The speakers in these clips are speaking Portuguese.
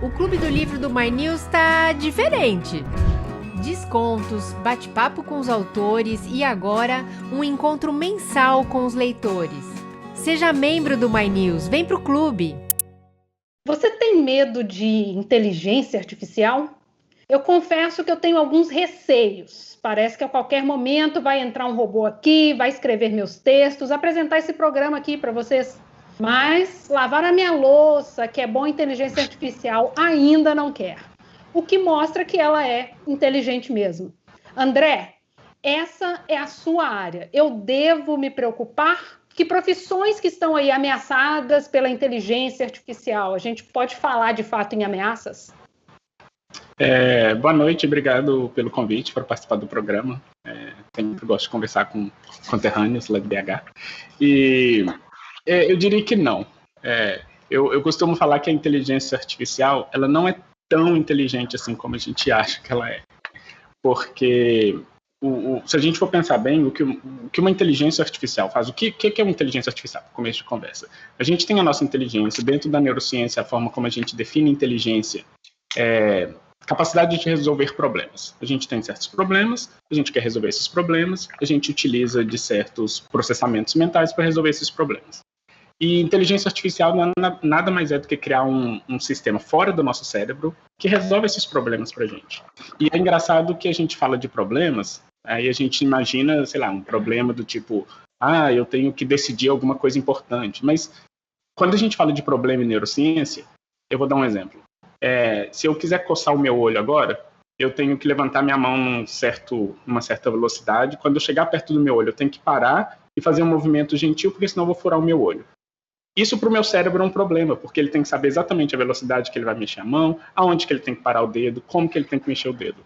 O Clube do Livro do My News está diferente. Descontos, bate-papo com os autores e agora um encontro mensal com os leitores. Seja membro do My News, vem pro clube! Você tem medo de inteligência artificial? Eu confesso que eu tenho alguns receios. Parece que a qualquer momento vai entrar um robô aqui, vai escrever meus textos, apresentar esse programa aqui para vocês. Mas lavar a minha louça, que é bom inteligência artificial, ainda não quer. O que mostra que ela é inteligente mesmo. André, essa é a sua área. Eu devo me preocupar? Que profissões que estão aí ameaçadas pela inteligência artificial? A gente pode falar de fato em ameaças? Boa noite, obrigado pelo convite para participar do programa. Sempre gosto de conversar com conterrâneos lá de BH. E eu diria que não. Eu costumo falar que a inteligência artificial ela não é tão inteligente assim como a gente acha que ela é. Porque se a gente for pensar bem, o que uma inteligência artificial faz, o que é uma inteligência artificial? Começo de conversa. A gente tem a nossa inteligência, dentro da neurociência, a forma como a gente define inteligência capacidade de resolver problemas. A gente tem certos problemas, a gente quer resolver esses problemas, a gente utiliza de certos processamentos mentais para resolver esses problemas. E inteligência artificial nada mais é do que criar um sistema fora do nosso cérebro que resolve esses problemas para a gente. E é engraçado que a gente fala de problemas, aí a gente imagina, sei lá, um problema do tipo, eu tenho que decidir alguma coisa importante. Mas quando a gente fala de problema em neurociência, eu vou dar um exemplo. Se eu quiser coçar o meu olho agora, eu tenho que levantar minha mão numa certa velocidade. Quando eu chegar perto do meu olho, eu tenho que parar e fazer um movimento gentil, porque senão eu vou furar o meu olho. Isso para o meu cérebro é um problema, porque ele tem que saber exatamente a velocidade que ele vai mexer a mão, aonde que ele tem que parar o dedo, como que ele tem que mexer o dedo.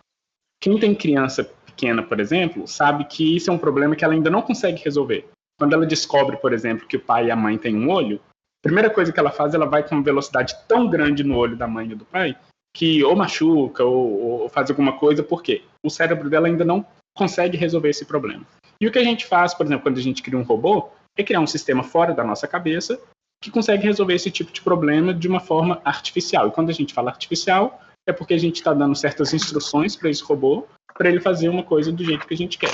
Quem tem criança pequena, por exemplo, sabe que isso é um problema que ela ainda não consegue resolver. Quando ela descobre, por exemplo, que o pai e a mãe têm um olho, a primeira coisa que ela faz, ela vai com uma velocidade tão grande no olho da mãe e do pai, que ou machuca ou faz alguma coisa, porque o cérebro dela ainda não consegue resolver esse problema. E o que a gente faz, por exemplo, quando a gente cria um robô, é criar um sistema fora da nossa cabeça que consegue resolver esse tipo de problema de uma forma artificial. E quando a gente fala artificial, é porque a gente está dando certas instruções para esse robô, para ele fazer uma coisa do jeito que a gente quer.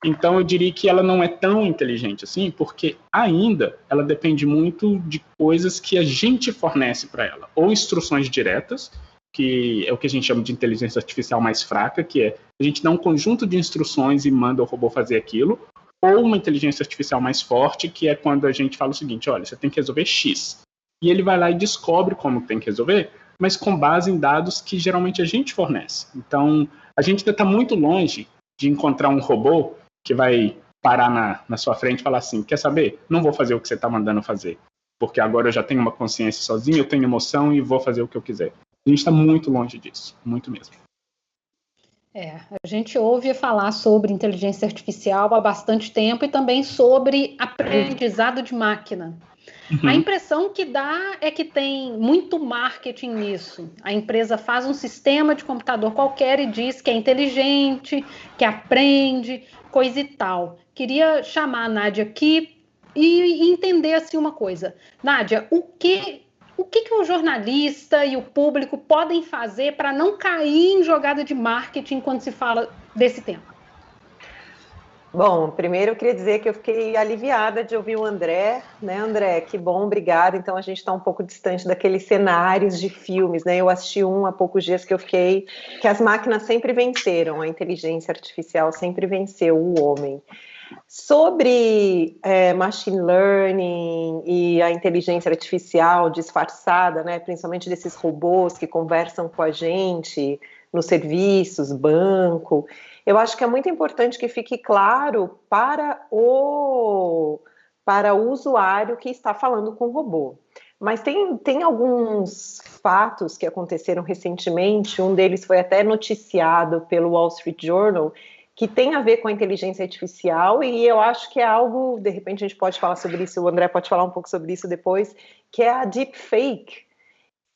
Então, eu diria que ela não é tão inteligente assim, porque ainda ela depende muito de coisas que a gente fornece para ela. Ou instruções diretas, que é o que a gente chama de inteligência artificial mais fraca, que é a gente dá um conjunto de instruções e manda o robô fazer aquilo, ou uma inteligência artificial mais forte, que é quando a gente fala o seguinte, olha, você tem que resolver X. E ele vai lá e descobre como tem que resolver, mas com base em dados que geralmente a gente fornece. Então, a gente ainda está muito longe de encontrar um robô que vai parar na sua frente e falar assim, quer saber? Não vou fazer o que você está mandando fazer, porque agora eu já tenho uma consciência sozinho, eu tenho emoção e vou fazer o que eu quiser. A gente está muito longe disso, muito mesmo. A gente ouve falar sobre inteligência artificial há bastante tempo e também sobre aprendizado de máquina. Uhum. A impressão que dá é que tem muito marketing nisso. A empresa faz um sistema de computador qualquer e diz que é inteligente, que aprende, coisa e tal. Queria chamar a Nádia aqui e entender assim uma coisa. Nádia, o que o jornalista e o público podem fazer para não cair em jogada de marketing quando se fala desse tema? Bom, primeiro eu queria dizer que eu fiquei aliviada de ouvir o André, né, André? Que bom, obrigada. Então a gente está um pouco distante daqueles cenários de filmes, né? Eu assisti há poucos dias que eu fiquei, que as máquinas sempre venceram, a inteligência artificial sempre venceu o homem. Sobre machine learning e a inteligência artificial disfarçada, né, principalmente desses robôs que conversam com a gente nos serviços, banco, eu acho que é muito importante que fique claro para o usuário que está falando com o robô. Mas tem alguns fatos que aconteceram recentemente, um deles foi até noticiado pelo Wall Street Journal, que tem a ver com a inteligência artificial, e eu acho que é algo, de repente a gente pode falar sobre isso, o André pode falar um pouco sobre isso depois, que é a deepfake,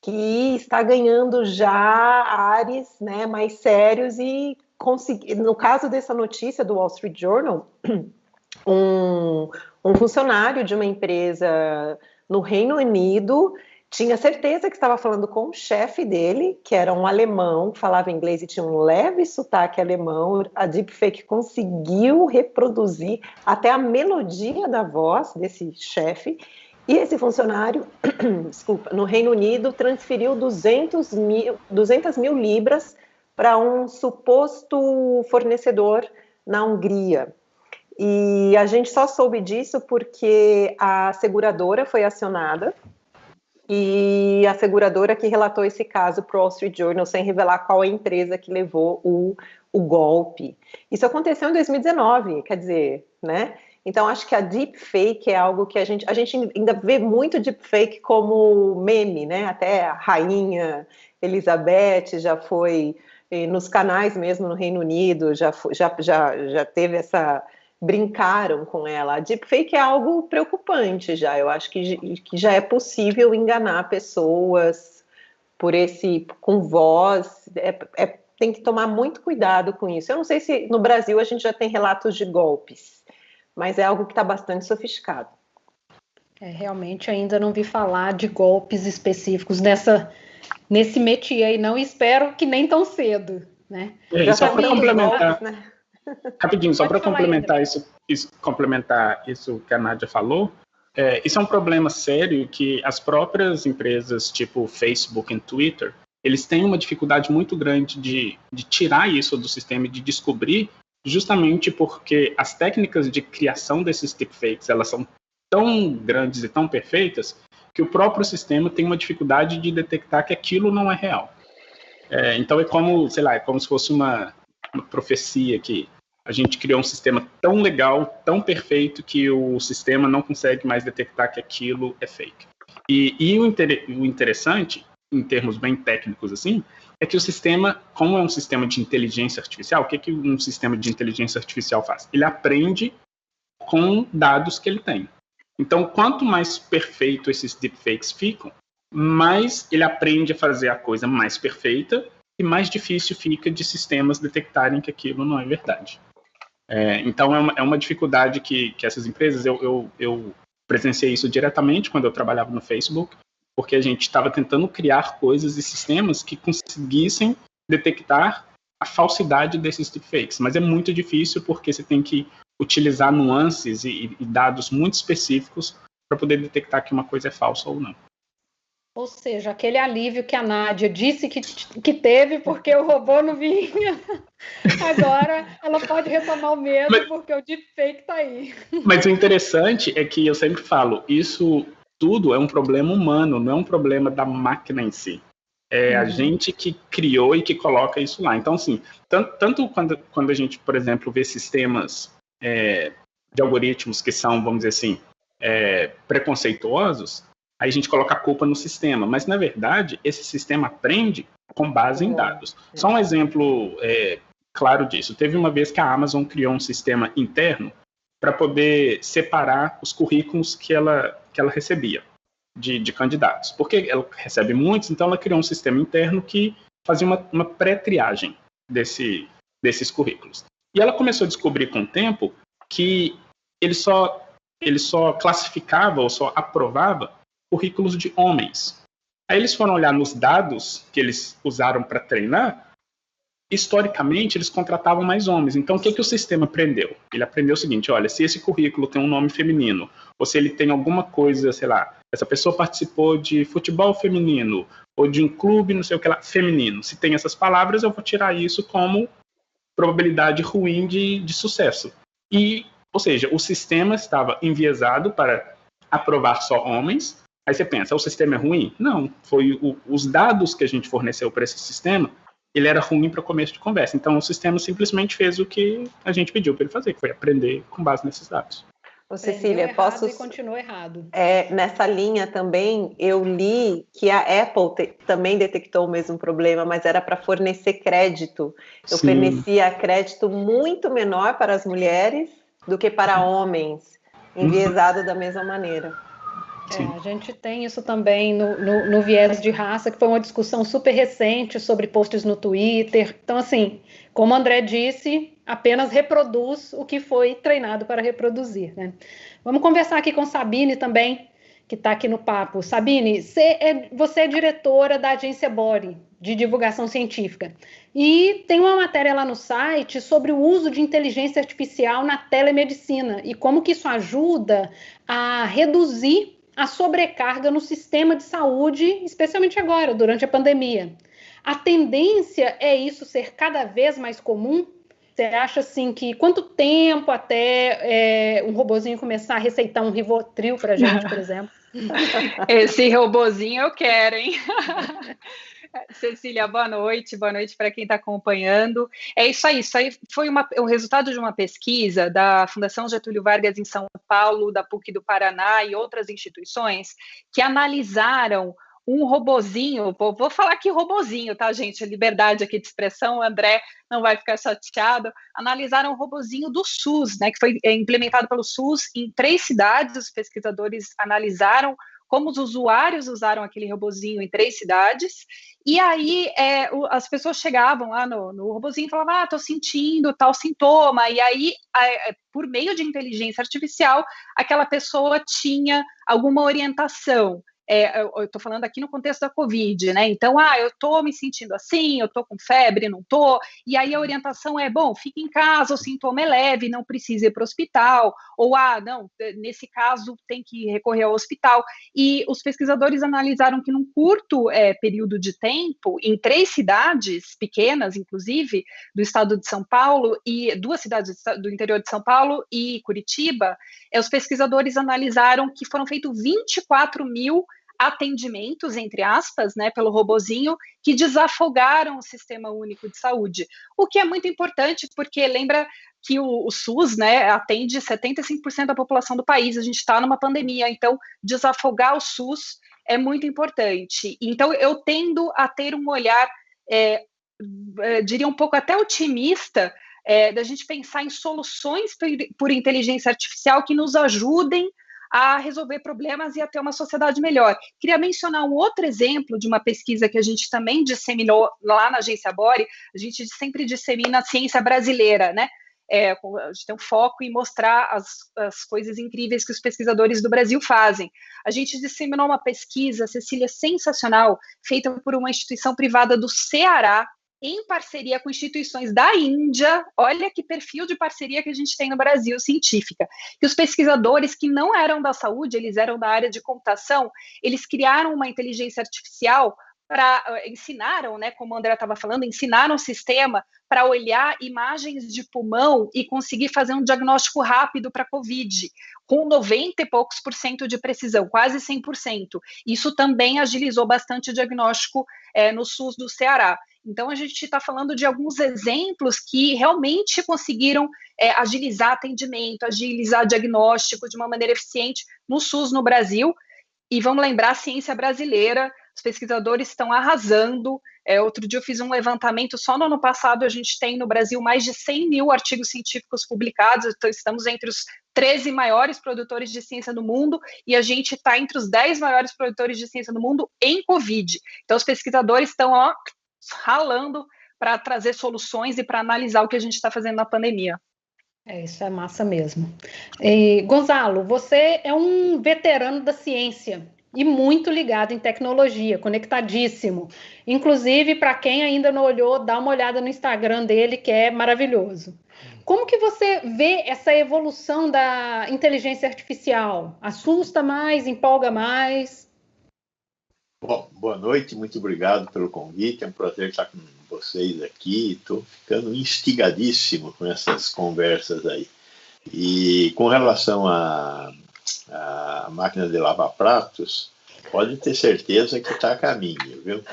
que está ganhando já ares, né, mais sérios e no caso dessa notícia do Wall Street Journal, um funcionário de uma empresa no Reino Unido tinha certeza que estava falando com o chefe dele, que era um alemão, que falava inglês e tinha um leve sotaque alemão. A deepfake conseguiu reproduzir até a melodia da voz desse chefe. E esse funcionário, desculpa, no Reino Unido, transferiu 200 mil libras para um suposto fornecedor na Hungria. E a gente só soube disso porque a seguradora foi acionada, e a seguradora que relatou esse caso para o Wall Street Journal, sem revelar qual é a empresa que levou o golpe. Isso aconteceu em 2019, quer dizer, né? Então, acho que a deepfake é algo que a gente ainda vê muito deepfake como meme, né? Até a rainha Elizabeth já foi, nos canais mesmo no Reino Unido, já teve essa... brincaram com ela. A deepfake é algo preocupante já. Eu acho que já é possível enganar pessoas com voz. Tem que tomar muito cuidado com isso. Eu não sei se no Brasil a gente já tem relatos de golpes, mas é algo que está bastante sofisticado. Realmente ainda não vi falar de golpes específicos nesse métier aí, não. Espero que nem tão cedo, né? Só para complementar... Golpes, né? Rapidinho, só para complementar isso que a Nádia falou, isso é um problema sério que as próprias empresas, tipo Facebook e Twitter, eles têm uma dificuldade muito grande de tirar isso do sistema e de descobrir, justamente porque as técnicas de criação desses deepfakes, elas são tão grandes e tão perfeitas que o próprio sistema tem uma dificuldade de detectar que aquilo não é real. Então é como se fosse uma profecia que a gente criou um sistema tão legal, tão perfeito, que o sistema não consegue mais detectar que aquilo é fake. E o interessante, em termos bem técnicos assim, é que o sistema, como é um sistema de inteligência artificial, o que um sistema de inteligência artificial faz? Ele aprende com dados que ele tem. Então, quanto mais perfeito esses deepfakes ficam, mais ele aprende a fazer a coisa mais perfeita e mais difícil fica de sistemas detectarem que aquilo não é verdade. Então, é uma dificuldade que essas empresas... Eu presenciei isso diretamente quando eu trabalhava no Facebook, porque a gente estava tentando criar coisas e sistemas que conseguissem detectar a falsidade desses deepfakes. Mas é muito difícil porque você tem que utilizar nuances e dados muito específicos para poder detectar que uma coisa é falsa ou não. Ou seja, aquele alívio que a Nádia disse que teve porque o robô não vinha. Agora ela pode retomar o medo porque o deepfake está aí. Mas o interessante é que eu sempre falo, isso tudo é um problema humano, não é um problema da máquina em si. É a gente que criou e que coloca isso lá. Então, assim, tanto quando a gente, por exemplo, vê sistemas de algoritmos que são, vamos dizer assim, preconceituosos, aí a gente coloca a culpa no sistema, mas na verdade esse sistema aprende com base em dados. Só um exemplo claro disso. Teve uma vez que a Amazon criou um sistema interno para poder separar os currículos que ela recebia de candidatos. Porque ela recebe muitos, então ela criou um sistema interno que fazia uma pré-triagem desses currículos. E ela começou a descobrir com o tempo que ele só classificava ou só aprovava currículos de homens. Aí eles foram olhar nos dados que eles usaram para treinar, historicamente eles contratavam mais homens. Então o que o sistema aprendeu? Ele aprendeu o seguinte, olha, se esse currículo tem um nome feminino, ou se ele tem alguma coisa, sei lá, essa pessoa participou de futebol feminino, ou de um clube, não sei o que lá, feminino. Se tem essas palavras, eu vou tirar isso como probabilidade ruim de sucesso. Ou seja, o sistema estava enviesado para aprovar só homens. Aí você pensa, o sistema é ruim? Não, foi os dados que a gente forneceu para esse sistema, ele era ruim para o começo de conversa. Então o sistema simplesmente fez o que a gente pediu para ele fazer, que foi aprender com base nesses dados. Ô, Cecília, posso... E continuou errado. Nessa linha também, eu li que a Apple também detectou o mesmo problema, mas era para fornecer crédito. Eu fornecia crédito muito menor para as mulheres do que para homens, enviesado da mesma maneira. A gente tem isso também no viés de raça, que foi uma discussão super recente sobre posts no Twitter. Então, assim, como o André disse, apenas reproduz o que foi treinado para reproduzir, né? Vamos conversar aqui com Sabine também, que está aqui no papo. Sabine, você é diretora da agência Body, de divulgação científica, e tem uma matéria lá no site sobre o uso de inteligência artificial na telemedicina e como que isso ajuda a reduzir a sobrecarga no sistema de saúde, especialmente agora, durante a pandemia. A tendência é isso ser cada vez mais comum? Você acha assim que quanto tempo até um robozinho começar a receitar um Rivotril para a gente, por exemplo? Esse robozinho eu quero, hein? Cecília, boa noite para quem está acompanhando. É isso aí foi o resultado de uma pesquisa da Fundação Getúlio Vargas em São Paulo, da PUC do Paraná e outras instituições que analisaram um robozinho, vou falar aqui robozinho, tá, gente? Liberdade aqui de expressão, o André não vai ficar chateado. Analisaram um robozinho do SUS, né, que foi implementado pelo SUS em 3 cidades. Os pesquisadores analisaram como os usuários usaram aquele robozinho em 3 cidades, e aí as pessoas chegavam lá no robozinho e falavam, estou sentindo tal sintoma, e aí, por meio de inteligência artificial, aquela pessoa tinha alguma orientação. Eu estou falando aqui no contexto da Covid, né? Então, eu estou me sentindo assim, eu estou com febre, não estou, e aí a orientação é, fique em casa, o sintoma é leve, não precisa ir para o hospital, ou, não, nesse caso tem que recorrer ao hospital. E os pesquisadores analisaram que num curto período de tempo, em 3 cidades pequenas, inclusive, do estado de São Paulo, e 2 cidades do interior de São Paulo e Curitiba, os pesquisadores analisaram que foram feitos 24 mil atendimentos, entre aspas, né, pelo robozinho, que desafogaram o Sistema Único de Saúde. O que é muito importante, porque lembra que o SUS, né, atende 75% da população do país, a gente está numa pandemia, então desafogar o SUS é muito importante. Então, eu tendo a ter um olhar, diria um pouco até otimista, da gente pensar em soluções por inteligência artificial que nos ajudem a resolver problemas e a ter uma sociedade melhor. Queria mencionar um outro exemplo de uma pesquisa que a gente também disseminou lá na agência Body. A gente sempre dissemina a ciência brasileira, né? A gente tem um foco em mostrar as coisas incríveis que os pesquisadores do Brasil fazem. A gente disseminou uma pesquisa, Cecília, sensacional, feita por uma instituição privada do Ceará, em parceria com instituições da Índia. Olha que perfil de parceria que a gente tem no Brasil, científica. Que os pesquisadores que não eram da saúde, eles eram da área de computação, eles criaram uma inteligência artificial ensinaram, né, como o André estava falando, ensinaram o sistema para olhar imagens de pulmão e conseguir fazer um diagnóstico rápido para a COVID, com 90 e poucos % de precisão, quase 100%. Isso também agilizou bastante o diagnóstico no SUS do Ceará. Então, a gente está falando de alguns exemplos que realmente conseguiram agilizar atendimento, agilizar diagnóstico de uma maneira eficiente no SUS no Brasil. E vamos lembrar, a ciência brasileira, os pesquisadores estão arrasando. Outro dia eu fiz um levantamento, só no ano passado a gente tem no Brasil mais de 100 mil artigos científicos publicados, então estamos entre os 13 maiores produtores de ciência do mundo, e a gente está entre os 10 maiores produtores de ciência do mundo em Covid. Então os pesquisadores estão ralando para trazer soluções e para analisar o que a gente está fazendo na pandemia. Isso é massa mesmo. E, Gonzalo, você é um veterano da ciência e muito ligado em tecnologia, conectadíssimo. Inclusive, para quem ainda não olhou, dá uma olhada no Instagram dele, que é maravilhoso. Como que você vê essa evolução da inteligência artificial? Assusta mais, empolga mais? Bom, boa noite, muito obrigado pelo convite, é um prazer estar com vocês aqui, estou ficando instigadíssimo com essas conversas aí. E com relação à máquina de lavar pratos, pode ter certeza que está a caminho, viu?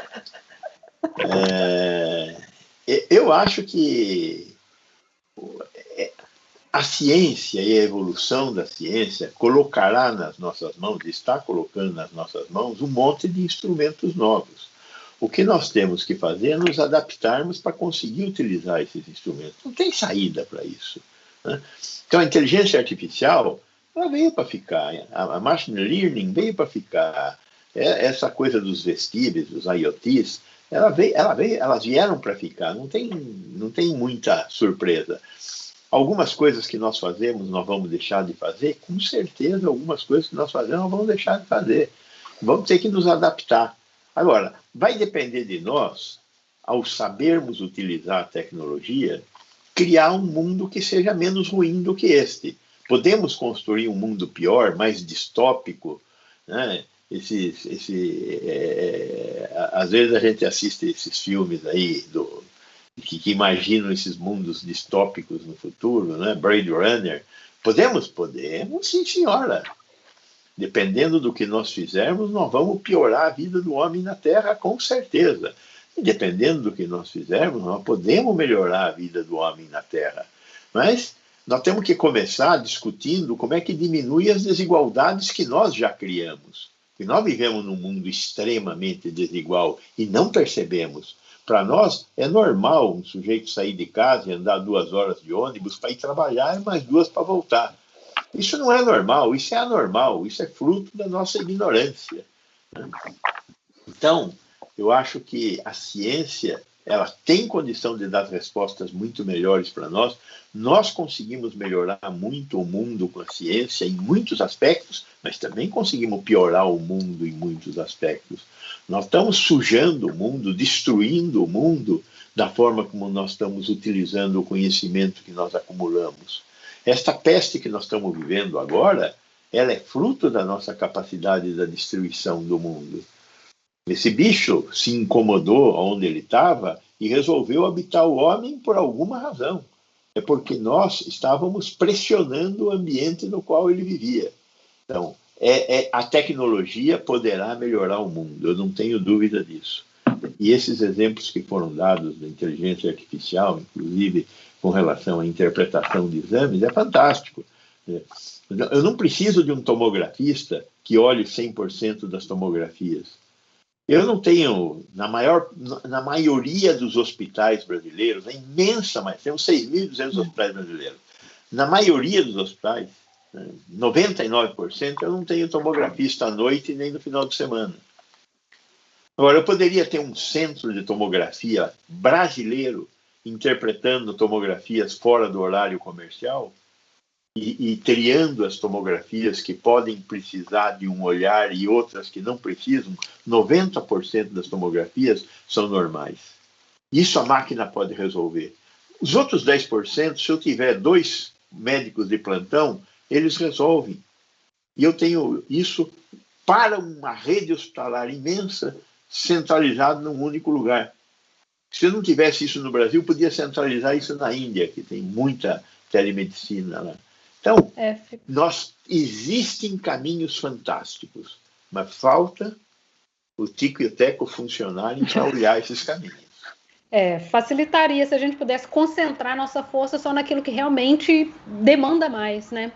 Eu acho que a ciência e a evolução da ciência colocará nas nossas mãos, está colocando nas nossas mãos, um monte de instrumentos novos. O que nós temos que fazer é nos adaptarmos para conseguir utilizar esses instrumentos. Não tem saída para isso, né? Então, a inteligência artificial, ela veio para ficar, a machine learning veio para ficar, essa coisa dos vestíveis, dos IoTs, elas vieram para ficar, não tem muita surpresa. Algumas coisas que nós fazemos, nós vamos deixar de fazer? Com certeza, algumas coisas que nós fazemos, nós vamos deixar de fazer. Vamos ter que nos adaptar. Agora, vai depender de nós, ao sabermos utilizar a tecnologia, criar um mundo que seja menos ruim do que este. Podemos construir um mundo pior, mais distópico, né? Às vezes a gente assiste esses filmes aí que imaginam esses mundos distópicos no futuro, né? Blade Runner. Podemos, sim, senhora. Dependendo do que nós fizermos, nós vamos piorar a vida do homem na Terra, com certeza. E dependendo do que nós fizermos, nós podemos melhorar a vida do homem na Terra. Mas nós temos que começar discutindo como é que diminui as desigualdades que nós já criamos. E nós vivemos num mundo extremamente desigual e não percebemos. Para nós, é normal um sujeito sair de casa e andar 2 horas de ônibus para ir trabalhar e mais 2 para voltar. Isso não é normal, isso é anormal, isso é fruto da nossa ignorância. Então, eu acho que a ciência, ela tem condição de dar respostas muito melhores para nós. Nós conseguimos melhorar muito o mundo com a ciência em muitos aspectos, mas também conseguimos piorar o mundo em muitos aspectos. Nós estamos sujando o mundo, destruindo o mundo da forma como nós estamos utilizando o conhecimento que nós acumulamos. Esta peste que nós estamos vivendo agora, ela é fruto da nossa capacidade da destruição do mundo. Esse bicho se incomodou onde ele estava e resolveu habitar o homem por alguma razão. É porque nós estávamos pressionando o ambiente no qual ele vivia. Então, a tecnologia poderá melhorar o mundo, eu não tenho dúvida disso. E esses exemplos que foram dados da inteligência artificial, inclusive com relação à interpretação de exames, é fantástico. Eu não preciso de um tomografista que olhe 100% das tomografias. Eu não tenho, na maioria dos hospitais brasileiros, a imensa maioria, temos 6.200 hospitais brasileiros. Na maioria dos hospitais, 99%, eu não tenho tomografista à noite nem no final de semana. Agora, eu poderia ter um centro de tomografia brasileiro interpretando tomografias fora do horário comercial e triando as tomografias que podem precisar de um olhar e outras que não precisam. 90% das tomografias são normais. Isso a máquina pode resolver. Os outros 10%, se eu tiver 2 médicos de plantão, eles resolvem. E eu tenho isso para uma rede hospitalar imensa, centralizado num único lugar. Se eu não tivesse isso no Brasil, podia centralizar isso na Índia, que tem muita telemedicina lá. Então, existem caminhos fantásticos, mas falta o tico e o teco funcionarem para olhar esses caminhos. Facilitaria se a gente pudesse concentrar nossa força só naquilo que realmente demanda mais, né?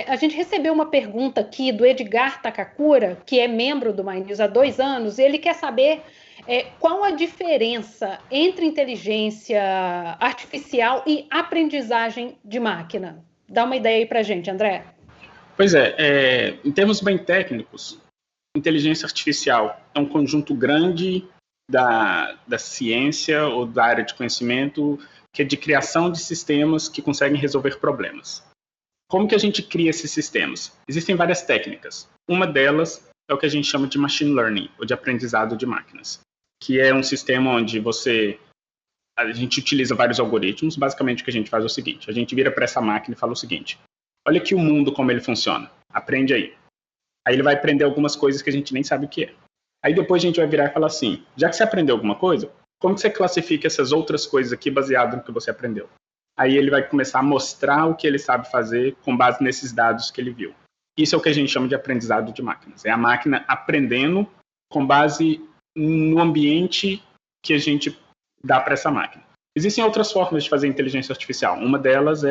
A gente recebeu uma pergunta aqui do Edgar Takakura, que é membro do My News há 2 anos, e ele quer saber qual a diferença entre inteligência artificial e aprendizagem de máquina. Dá uma ideia aí para a gente, André. Pois é, em termos bem técnicos, inteligência artificial é um conjunto grande da ciência ou da área de conhecimento que é de criação de sistemas que conseguem resolver problemas. Como que a gente cria esses sistemas? Existem várias técnicas. Uma delas é o que a gente chama de machine learning, ou de aprendizado de máquinas, que é um sistema onde a gente utiliza vários algoritmos. Basicamente o que a gente faz é o seguinte: a gente vira para essa máquina e fala o seguinte: olha aqui o mundo como ele funciona, aprende aí. Aí ele vai aprender algumas coisas que a gente nem sabe o que é. Aí depois a gente vai virar e falar assim: já que você aprendeu alguma coisa, como que você classifica essas outras coisas aqui baseado no que você aprendeu? Aí ele vai começar a mostrar o que ele sabe fazer com base nesses dados que ele viu. Isso é o que a gente chama de aprendizado de máquinas. É a máquina aprendendo com base no ambiente que a gente dá para essa máquina. Existem outras formas de fazer inteligência artificial. Uma delas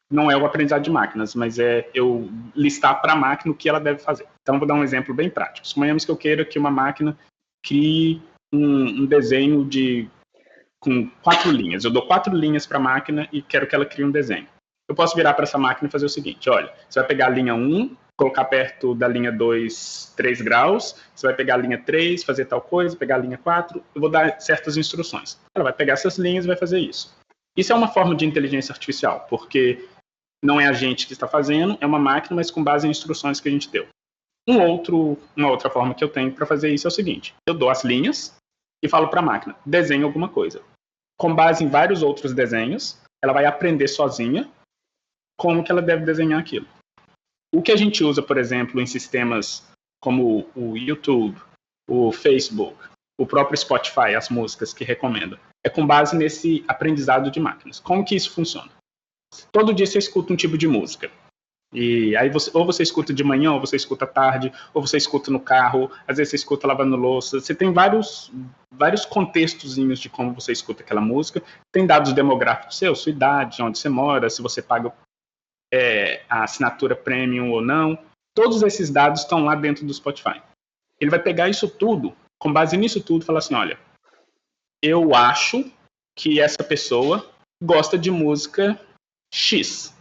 não é o aprendizado de máquinas, mas é eu listar para a máquina o que ela deve fazer. Então, vou dar um exemplo bem prático. Suponhamos que eu queira que uma máquina crie um desenho com 4 linhas. Eu dou 4 linhas para a máquina e quero que ela crie um desenho. Eu posso virar para essa máquina e fazer o seguinte: olha, você vai pegar a linha 1, colocar perto da linha 2, 3 graus, você vai pegar a linha 3, fazer tal coisa, pegar a linha 4, eu vou dar certas instruções. Ela vai pegar essas linhas e vai fazer isso. Isso é uma forma de inteligência artificial, porque não é a gente que está fazendo, é uma máquina, mas com base em instruções que a gente deu. Uma outra forma que eu tenho para fazer isso é o seguinte: eu dou as linhas e falo para a máquina, desenhe alguma coisa. Com base em vários outros desenhos, ela vai aprender sozinha como que ela deve desenhar aquilo. O que a gente usa, por exemplo, em sistemas como o YouTube, o Facebook, o próprio Spotify, as músicas que recomendam, é com base nesse aprendizado de máquinas. Como que isso funciona? Todo dia você escuta um tipo de música. E aí ou você escuta de manhã, ou você escuta à tarde, ou você escuta no carro, às vezes você escuta lavando louça. Você tem vários contextozinhos de como você escuta aquela música. Tem dados demográficos seus, sua idade, onde você mora, se você paga a assinatura premium ou não. Todos esses dados estão lá dentro do Spotify. Ele vai pegar isso tudo, com base nisso tudo, falar assim, olha, eu acho que essa pessoa gosta de música X.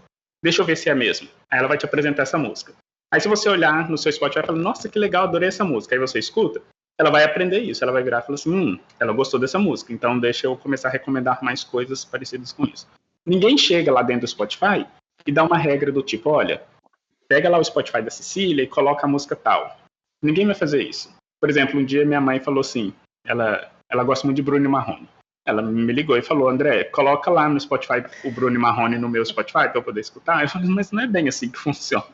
Deixa eu ver se é mesmo. Aí ela vai te apresentar essa música. Aí se você olhar no seu Spotify e falar, nossa, que legal, adorei essa música. Aí você escuta, ela vai aprender isso. Ela vai virar e falar assim, ela gostou dessa música, então deixa eu começar a recomendar mais coisas parecidas com isso. Ninguém chega lá dentro do Spotify e dá uma regra do tipo, olha, pega lá o Spotify da Cecília e coloca a música tal. Ninguém vai fazer isso. Por exemplo, um dia minha mãe falou assim, ela gosta muito de Bruno Marrone. Ela me ligou e falou, André, coloca lá no Spotify o Bruno Marrone no meu Spotify para eu poder escutar. Eu falei, mas não é bem assim que funciona.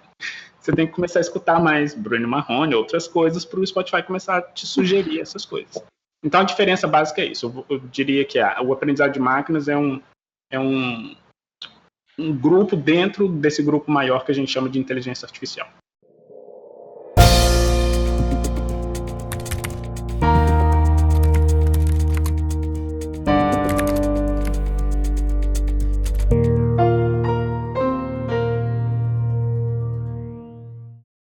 Você tem que começar a escutar mais Bruno Marrone, outras coisas, para o Spotify começar a te sugerir essas coisas. Então a diferença básica é isso. Eu diria que o aprendizado de máquinas é um grupo dentro desse grupo maior que a gente chama de inteligência artificial.